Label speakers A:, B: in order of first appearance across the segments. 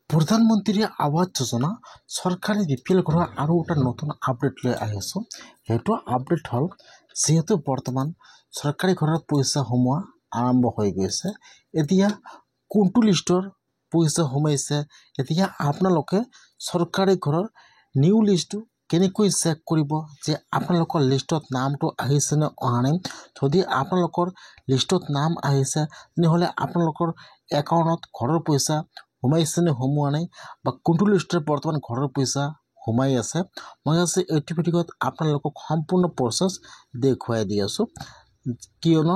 A: প্ৰধানমন্ত্ৰী আৱাস যোজনা চৰকাৰী বিপিএল ঘৰ আৰু এটা নতুন আপডেট লৈ আহিছোঁ। সেইটো আপডেট হ'ল যিহেতু বৰ্তমান চৰকাৰী ঘৰৰ পইচা সোমোৱা আৰম্ভ হৈ গৈছে। এতিয়া কোনটো লিষ্টৰ পইচা সোমাইছে, এতিয়া আপোনালোকে চৰকাৰী ঘৰৰ নিউ লিষ্টটো কেনেকৈ চেক কৰিব যে আপোনালোকৰ লিষ্টত নামটো আহিছে নে অহা নাই। যদি আপোনালোকৰ লিষ্টত নাম আহিছে তেনেহ'লে আপোনালোকৰ একাউণ্টত ঘৰৰ পইচা সোমাইছে নে সোমোৱা নাই, বা কোনটো লিষ্টৰ বৰ্তমান ঘৰৰ পইচা সোমাই আছে। মই আজি এইটো ভিডিঅ'ত আপোনালোকক সম্পূৰ্ণ প্ৰচেছ দেখুৱাই দি আছোঁ, কিয়নো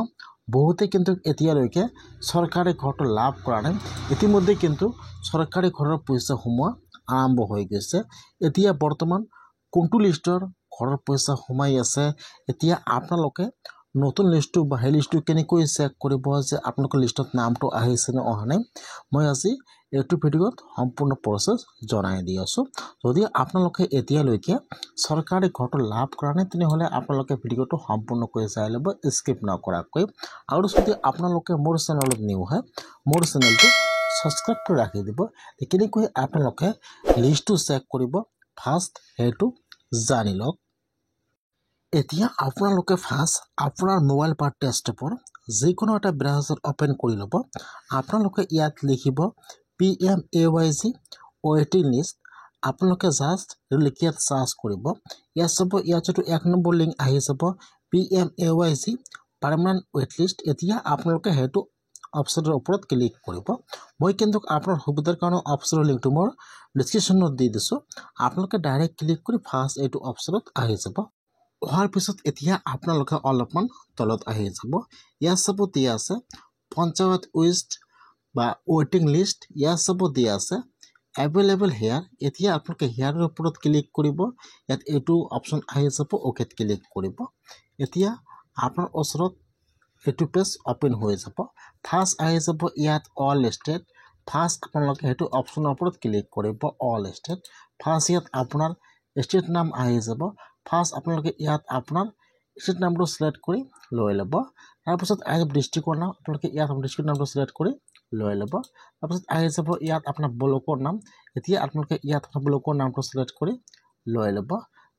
A: বহুতে কিন্তু এতিয়ালৈকে চৰকাৰী ঘৰটো লাভ কৰা নাই। ইতিমধ্যে কিন্তু চৰকাৰী ঘৰৰ পইচা সোমোৱা আৰম্ভ হৈ গৈছে। এতিয়া বৰ্তমান কোনটো লিষ্টৰ ঘৰৰ পইচা সোমাই আছে, এতিয়া আপোনালোকে নতুন লিষ্টটো বা সেই লিষ্টটো কেনেকৈ চেক কৰিব যে আপোনালোকৰ লিষ্টত নামটো আহিছে নে অহা নাই। মই আজি এইটো ভিডিঅ'ত সম্পূৰ্ণ প্ৰচেছ জনাই দি আছোঁ। যদি আপোনালোকে এতিয়ালৈকে চৰকাৰী ঘৰটো লাভ কৰা নাই তেনেহ'লে আপোনালোকে ভিডিঅ'টো সম্পূৰ্ণকৈ চাই ল'ব, স্কিপ নকৰাকৈ। আৰু যদি আপোনালোকে মোৰ চেনেলত নিউ হয়, মোৰ চেনেলটো ছাবস্ক্ৰাইব কৰি ৰাখি দিব। কেনেকৈ আপোনালোকে লিষ্টটো চেক কৰিব ফাৰ্ষ্ট সেইটো জানি লওক। এতিয়া আপোনালোকে ফাৰ্ষ্ট আপোনাৰ মোবাইল বা ডেস্কটপৰ যিকোনো এটা ব্ৰাউজাৰ অ'পেন কৰি ল'ব। আপোনালোকে ইয়াত লিখিব PMAYG ৱেইটিং লিষ্ট। আপোনালোকে জাষ্ট লিখি ইয়াত চাৰ্চ কৰিব। ইয়াত চাব, ইয়াত যিটো 1 নম্বৰ লিংক আহি যাব PMAYG পাৰ্মানেণ্ট ৱেইট লিষ্ট। এতিয়া আপোনালোকে সেইটো অপশ্যনৰ ওপৰত ক্লিক কৰিব। মই কিন্তু আপোনাৰ সুবিধাৰ কাৰণে অপশ্যনৰ লিংকটো মোৰ ডিছক্ৰিপশ্যনত দি দিছোঁ। আপোনালোকে ডাইৰেক্ট ক্লিক কৰি ফাৰ্ষ্ট এইটো অপশ্যনত আহি যাব। অহাৰ পিছত এতিয়া আপোনালোকে অলপমান তলত আহি যাব। ইয়াত চাব দিয়া আছে পঞ্চায়ত উইষ্ট বা ৱেইটিং লিষ্ট। ইয়াত চাব দিয়া আছে এভেইলেবল হেয়াৰ। এতিয়া আপোনালোকে হেয়াৰৰ ওপৰত ক্লিক কৰিব। ইয়াত এইটো অপশ্যন আহি যাব, অ'কেত ক্লিক কৰিব। এতিয়া আপোনাৰ ওচৰত এইটো পেজ অ'পেন হৈ যাব। ফাৰ্ষ্ট আহি যাব ইয়াত অল ষ্টেট। ফাৰ্ষ্ট আপোনালোকে সেইটো অপশ্যনৰ ওপৰত ক্লিক কৰিব, অল ষ্টেট। ফাৰ্ষ্ট ইয়াত আপোনাৰ ষ্টেট নাম আহি যাব। ফাৰ্ষ্ট আপোনালোকে ইয়াত আপোনাৰ ষ্টেট নামটো ছিলেক্ট কৰি লৈ ল'ব। তাৰপিছত আহি যাব ডিষ্ট্ৰিক্টৰ নাম, আপোনালোকে ইয়াত ডিষ্ট্ৰিক্ট নামটো ছিলেক্ট কৰি লৈ ল'ব। তাৰপিছত আহি যাব ইয়াত আপোনাৰ ব্লকৰ নাম। এতিয়া আপোনালোকে ইয়াত ব্লকৰ নামটো ছিলেক্ট কৰি লৈ ল'ব।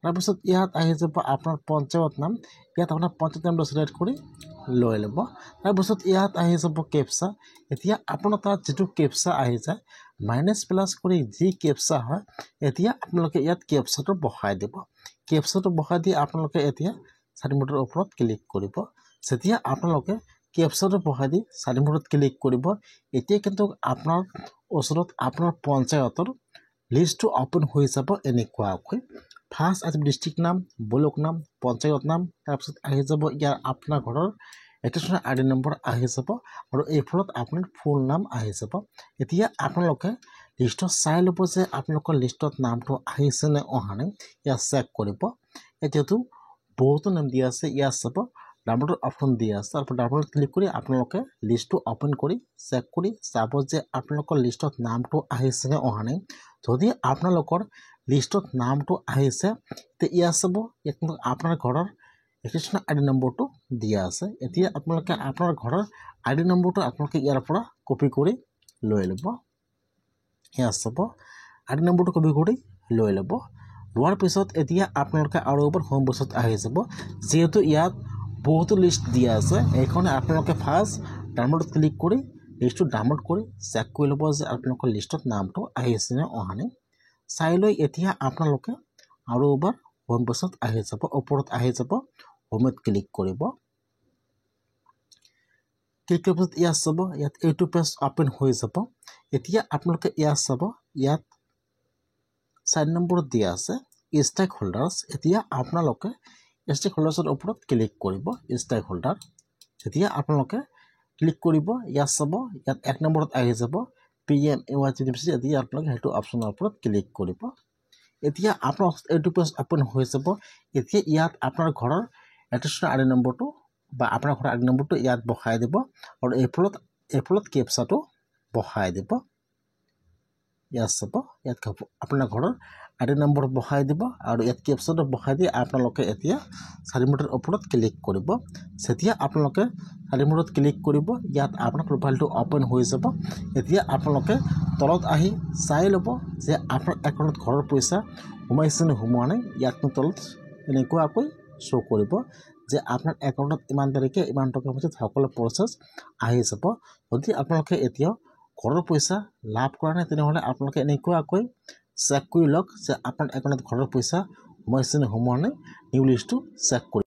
A: তাৰপিছত ইয়াত আহি যাব আপোনাৰ পঞ্চায়ত নাম। ইয়াত আপোনাৰ পঞ্চায়ত নামটো ছিলেক্ট কৰি লৈ ল'ব। তাৰপিছত ইয়াত আহি যাব কেপচা। এতিয়া আপোনাৰ তাত যিটো কেপচা আহি যায় মাইনাছ প্লাছ কৰি যি কেপচা হয়, এতিয়া আপোনালোকে ইয়াত কেপচাটো বহাই দিব। কেপচাটো বহাই দি আপোনালোকে এতিয়া চাৰিমুঠৰ ওপৰত ক্লিক কৰিব। যেতিয়া আপোনালোকে কেপচাটো বহাই দি চাৰিমুঠত ক্লিক কৰিব, এতিয়া কিন্তু আপোনাৰ ওচৰত আপোনাৰ পঞ্চায়তৰ লিষ্টটো অ'পেন হৈ যাব এনেকুৱাকৈ। ফাৰ্ষ্ট আজি ডিষ্ট্ৰিক্ট নাম, ব্লক নাম, পঞ্চায়ত নাম, তাৰপিছত আহি যাব ইয়াৰ আপোনাৰ ঘৰৰ এটেচনৰ ID নম্বৰ আহি যাব, আৰু এইফালত আপোনাৰ ফুল নাম আহি যাব। এতিয়া আপোনালোকে লিষ্টত চাই ল'ব যে আপোনালোকৰ লিষ্টত নামটো আহিছে নে অহা নাই, ইয়াত চেক কৰিব। এতিয়াতো বহুতো নাম দিয়া আছে, ইয়াত চাব ডাউনলোডৰ অপশ্যন দিয়া আছে। তাৰপৰা ডাউনলোড ক্লিক কৰি আপোনালোকে লিষ্টটো অ'পেন কৰি চেক কৰি চাব যে আপোনালোকৰ লিষ্টত নামটো আহিছে নে অহা নাই। যদি আপোনালোকৰ লিষ্টত নামটো আহিছে তে ইয়াত চাব, ইয়াত আপোনাৰ ঘৰৰ এটেচনৰ ID নম্বৰটো দিয়া আছে। এতিয়া আপোনালোকে আপোনাৰ ঘৰৰ ID নম্বৰটো আপোনালোকে ইয়াৰ পৰা কপি কৰি লৈ ল'ব। ইয়াত চাব ID নম্বৰটো কপি কৰি লৈ ল'ব। লোৱাৰ পিছত এতিয়া আপোনালোকে আৰু এবাৰ হোম পেজত আহি যাব। যিহেতু ইয়াত বহুতো লিষ্ট দিয়া আছে, এইখনে আপোনালোকে ফাৰ্ষ্ট ডাউনলোডত ক্লিক কৰি লিষ্টটো ডাউনলোড কৰি চেক কৰি ল'ব যে আপোনালোকৰ লিষ্টত নামটো আহিছে নে অহা নাই। চাই লৈ এতিয়া আপোনালোকে আৰু এবাৰ হোম পেজত আহি যাব, ওপৰত আহি যাব, হোমত ক্লিক কৰিব। ক্লিক কৰাৰ পিছত ইয়াত চাব, ইয়াত এইটো পেজ অ'পেন হৈ যাব। এতিয়া আপোনালোকে ইয়াত চাব, ইয়াত 4 নম্বৰত দিয়া আছে ষ্টেক হোল্ডাৰ্ছ। এতিয়া আপোনালোকে ষ্টেক হোল্ডাৰ্ছৰ ওপৰত ক্লিক কৰিব, ষ্টেক হোল্ডাৰ। যেতিয়া আপোনালোকে ক্লিক কৰিব, ইয়াত চাব, ইয়াত 1 নম্বৰত আহি যাব PMAYG। এতিয়া আপোনালোকে সেইটো অপশ্যনৰ ওপৰত ক্লিক কৰিব। এতিয়া আপোনাৰ এইটো পেজ অ'পেন হৈ যাব। এতিয়া ইয়াত আপোনাৰ ঘৰৰ এটেচনৰ ID নম্বৰটো বা আপোনাৰ ঘৰৰ ID নম্বৰটো ইয়াত বহাই দিব, আৰু এইফালত কেপচাটো বহাই দিব। ইয়াত চাব ইয়াত আপোনাৰ ঘৰৰ আইডি নম্বৰ বহাই দিব আৰু ইয়াত কেপচনটো বহাই দি আপোনালোকে এতিয়া 4 মিনিটৰ ওপৰত ক্লিক কৰিব যেতিয়া আপোনালোকে 4 মিনিটত ক্লিক কৰিব ইয়াত আপোনাৰ প্ৰফাইলটো ওপেন হৈ যাব এতিয়া আপোনালোকে তলত আহি চাই ল'ব যে আপোনাৰ একাউণ্টত ঘৰৰ পইচা সোমাইছে নে সোমোৱা নাই ইয়াত তলত এনেকুৱাকৈ শ্ব' কৰিব যে আপোনাৰ একাউণ্টত ইমান তাৰিখে ইমান টকা ভিতৰত সকলো প্ৰচেছ আহি যাব যদি আপোনালোকে এতিয়া ঘৰৰ পইচা লাভ কৰা নাই তেনেহ'লে আপোনালোকে এনেকুৱাকৈ চেক কৰি লওক যে আপোনাৰ একাউণ্টত ঘৰৰ পইচা সোমাইছে নে সোমোৱা নাই নিউ লিষ্টটো চেক কৰি